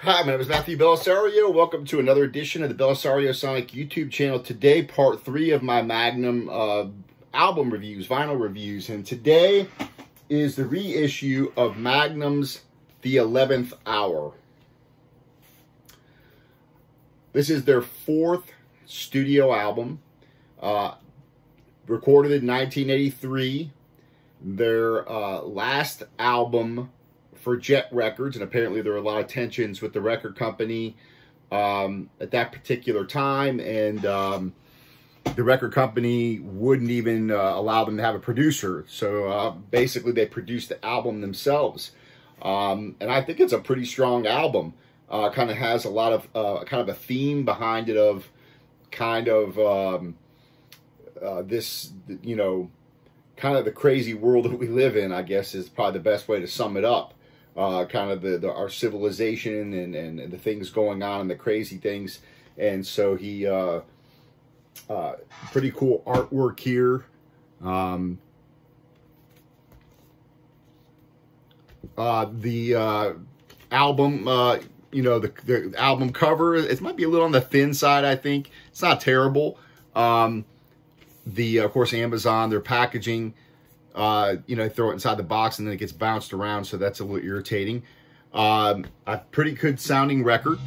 Hi, my name is Matthew Belisario. Welcome to another edition of the Belisario Sonic YouTube channel. Today, part 3 of my Magnum album reviews, vinyl reviews. And today is the reissue of Magnum's The 11th Hour. This is their 4th studio album, recorded in 1983. Their last album for Jet Records, and apparently there were a lot of tensions with the record company at that particular time, and the record company wouldn't even allow them to have a producer. So basically they produced the album themselves, and I think it's a pretty strong album. Kind of has a lot of kind of a theme behind it of kind of this, you know, kind of the crazy world that we live in, I guess, is probably the best way to sum it up. Kind of our civilization and the things going on and the crazy things. And so he, pretty cool artwork here. The album, you know, the album cover, it might be a little on the thin side, I think. It's not terrible. Of course, Amazon, their packaging, you know, throw it inside the box and then it gets bounced around, so that's a little irritating. A pretty good sounding record.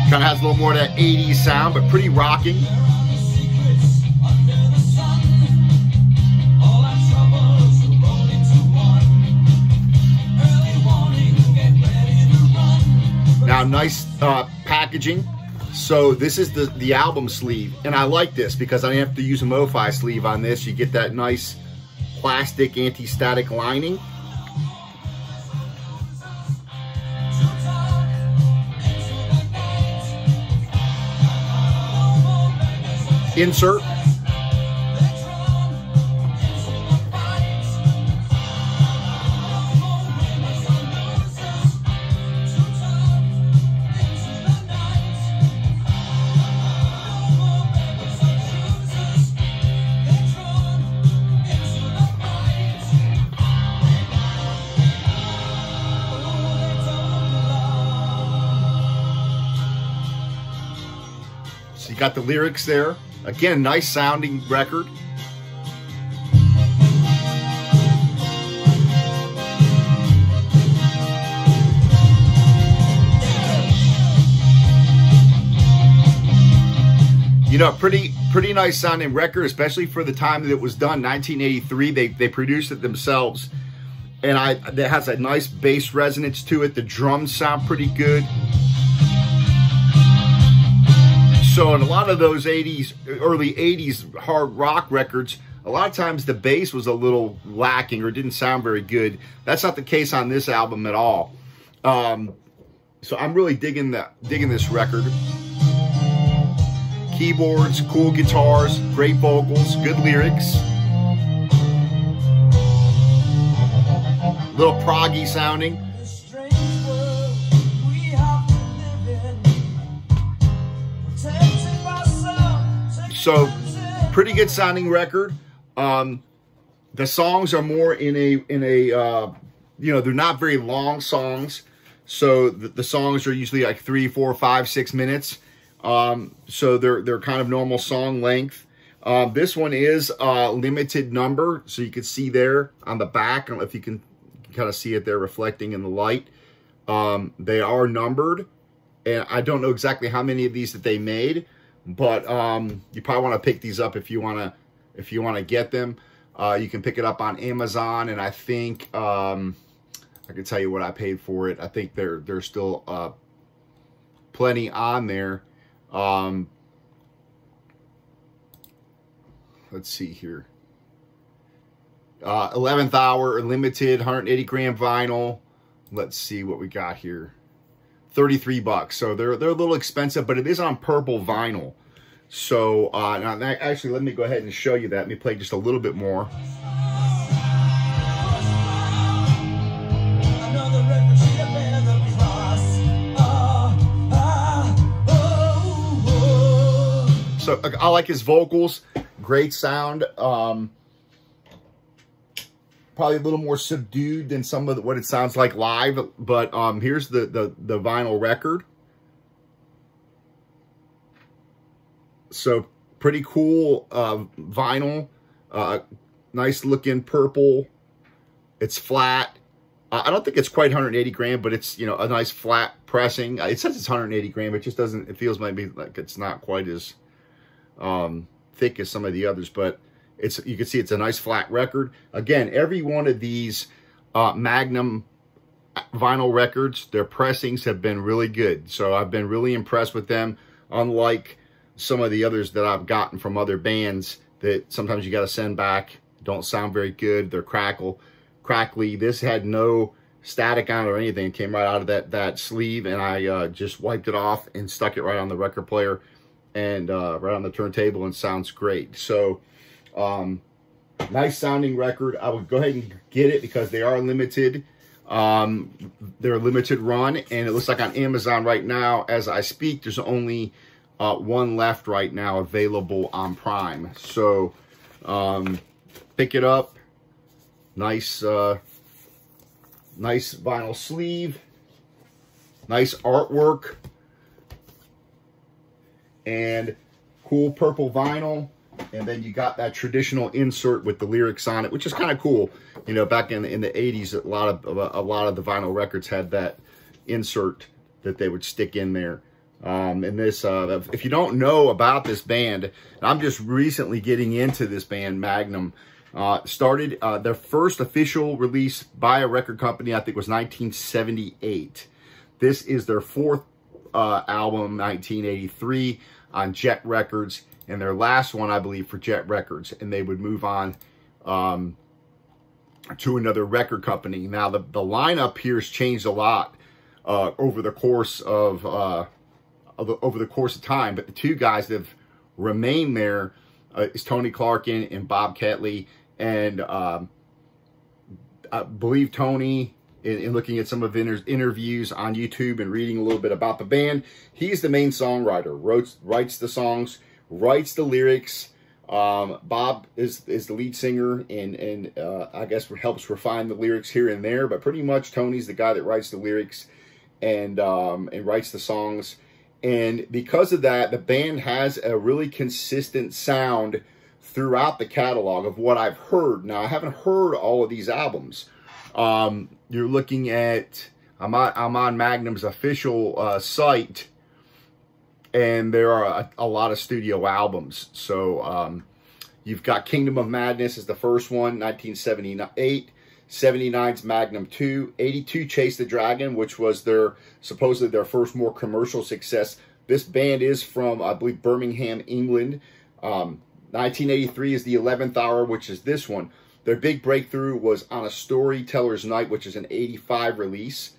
Kind of has a little more of that 80s sound, but pretty rocking. Now, nice packaging. So this is the album sleeve, and I like this because I didn't have to use a MoFi sleeve on this. You get that nice plastic anti-static lining. Insert. So you got the lyrics there. Again, nice sounding record. You know, pretty nice sounding record, especially for the time that it was done, 1983. They produced it themselves, and it has a nice bass resonance to it. The drums sound pretty good. So in a lot of those 80s, early 80s hard rock records, a lot of times the bass was a little lacking or didn't sound very good. That's not the case on this album at all. So I'm really digging this record. Keyboards, cool guitars, great vocals, good lyrics. A little proggy sounding. So, pretty good sounding record. The songs are more in a you know, they're not very long songs. So the songs are usually like 3, 4, 5, 6 minutes. So they're kind of normal song length. This one is limited number, so you can see there on the back. I don't know if you can kind of see it there reflecting in the light. They are numbered, and I don't know exactly how many of these that they made. But you probably want to pick these up if you want to get them. You can pick it up on Amazon, and I think I can tell you what I paid for it. I think there's still plenty on there. Let's see here. 11th Hour limited 180 gram vinyl. Let's see what we got here. 33 bucks. So they're a little expensive, but it is on purple vinyl. So now actually, let me go ahead and show you that. Let me play just a little bit more. So I like his vocals. Great sound. probably a little more subdued than some of what it sounds like live. But here's the vinyl record. So pretty cool vinyl, nice looking purple. It's flat. I don't think it's quite 180 gram, but it's, you know, a nice flat pressing. It says it's 180 gram. It just doesn't, it feels maybe like it's not quite as thick as some of the others, but it's, you can see it's a nice flat record. Again, every one of these Magnum vinyl records, their pressings have been really good. So I've been really impressed with them, unlike some of the others that I've gotten from other bands that sometimes you got to send back, don't sound very good, they're crackly. This had no static on it or anything. It came right out of that sleeve, and I just wiped it off and stuck it right on the record player and right on the turntable, and sounds great. So nice sounding record. I would go ahead and get it because they are limited. They're a limited run, and it looks like on Amazon right now as I speak there's only one left right now available on Prime. So pick it up. Nice nice vinyl sleeve, nice artwork, and cool purple vinyl. And then you got that traditional insert with the lyrics on it, which is kind of cool. You know, back in the 80s, a lot of the vinyl records had that insert that they would stick in there. And this, if you don't know about this band, I'm just recently getting into this band, Magnum. Started their first official release by a record company, I think, was 1978. This is their fourth album, 1983, on Jet Records, and their last one, I believe, for Jet Records. And they would move on to another record company. Now, the lineup here has changed a lot over the course of time, but the two guys that have remained there is Tony Clarkin and Bob Ketley. And I believe Tony, in looking at some of his interviews on YouTube and reading a little bit about the band, he's the main songwriter, writes the songs, writes the lyrics. Bob is the lead singer, and I guess helps refine the lyrics here and there, but pretty much Tony's the guy that writes the lyrics and writes the songs. And because of that, the band has a really consistent sound throughout the catalog of what I've heard. Now, I haven't heard all of these albums. You're looking at, I'm on Magnum's official site, and there are a lot of studio albums. So you've got Kingdom of Madness is the first one, 1978. 79's Magnum 2. 82, Chase the Dragon, which was supposedly their first more commercial success. This band is from, I believe, Birmingham, England. 1983 is the 11th Hour, which is this one. Their big breakthrough was On a Storyteller's Night, which is an 85 release.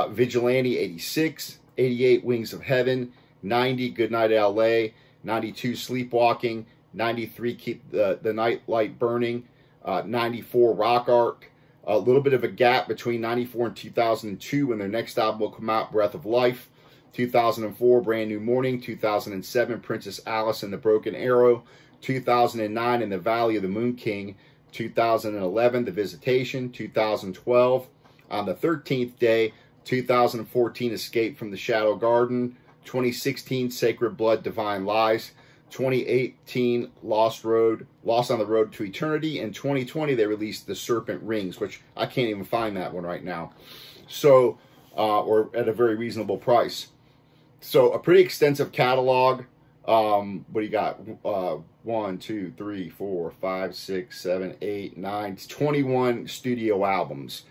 Vigilante, 86. 88, Wings of Heaven. 90, Goodnight L.A. 92, Sleepwalking. 93, Keep the Night Light Burning. 94, Rock Art. A little bit of a gap between 94 and 2002 when their next album will come out, Breath of Life. 2004, Brand New Morning. 2007, Princess Alice and the Broken Arrow. 2009, In the Valley of the Moon King. 2011, The Visitation. 2012, On the 13th Day. 2014, Escape from the Shadow Garden. 2016, Sacred Blood, Divine Lies. 2018, Lost on the Road to Eternity. And 2020, they released The Serpent Rings, which I can't even find that one right now. So, or at a very reasonable price. So, a pretty extensive catalog. What do you got? 1, 2, 3, 4, 5, 6, 7, 8, 9, 21 studio albums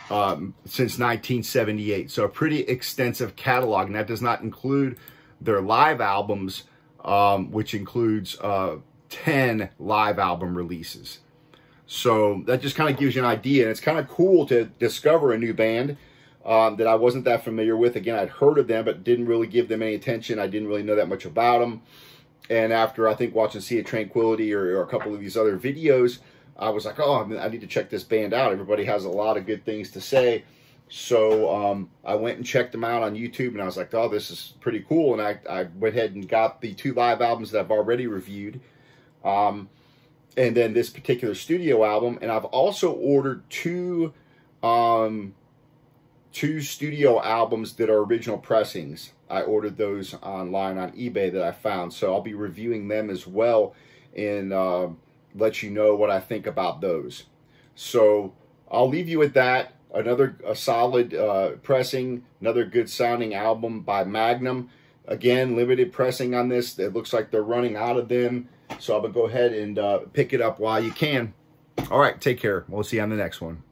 since 1978. So a pretty extensive catalog, and that does not include their live albums, which includes 10 live album releases. So that just kind of gives you an idea, and it's kind of cool to discover a new band that I wasn't that familiar with. Again, I'd heard of them, but didn't really give them any attention. I didn't really know that much about them. And after, I think, watching Sea of Tranquility or a couple of these other videos, I was like, oh, I need to check this band out. Everybody has a lot of good things to say. So I went and checked them out on YouTube, and I was like, oh, this is pretty cool. And I went ahead and got the 2 live albums that I've already reviewed. and then this particular studio album. And I've also ordered two studio albums that are original pressings. I ordered those online on eBay that I found. So I'll be reviewing them as well and let you know what I think about those. So I'll leave you with that. A solid pressing, another good sounding album by Magnum. Again, limited pressing on this. It looks like they're running out of them. So I'm going to go ahead and pick it up while you can. All right, take care. We'll see you on the next one.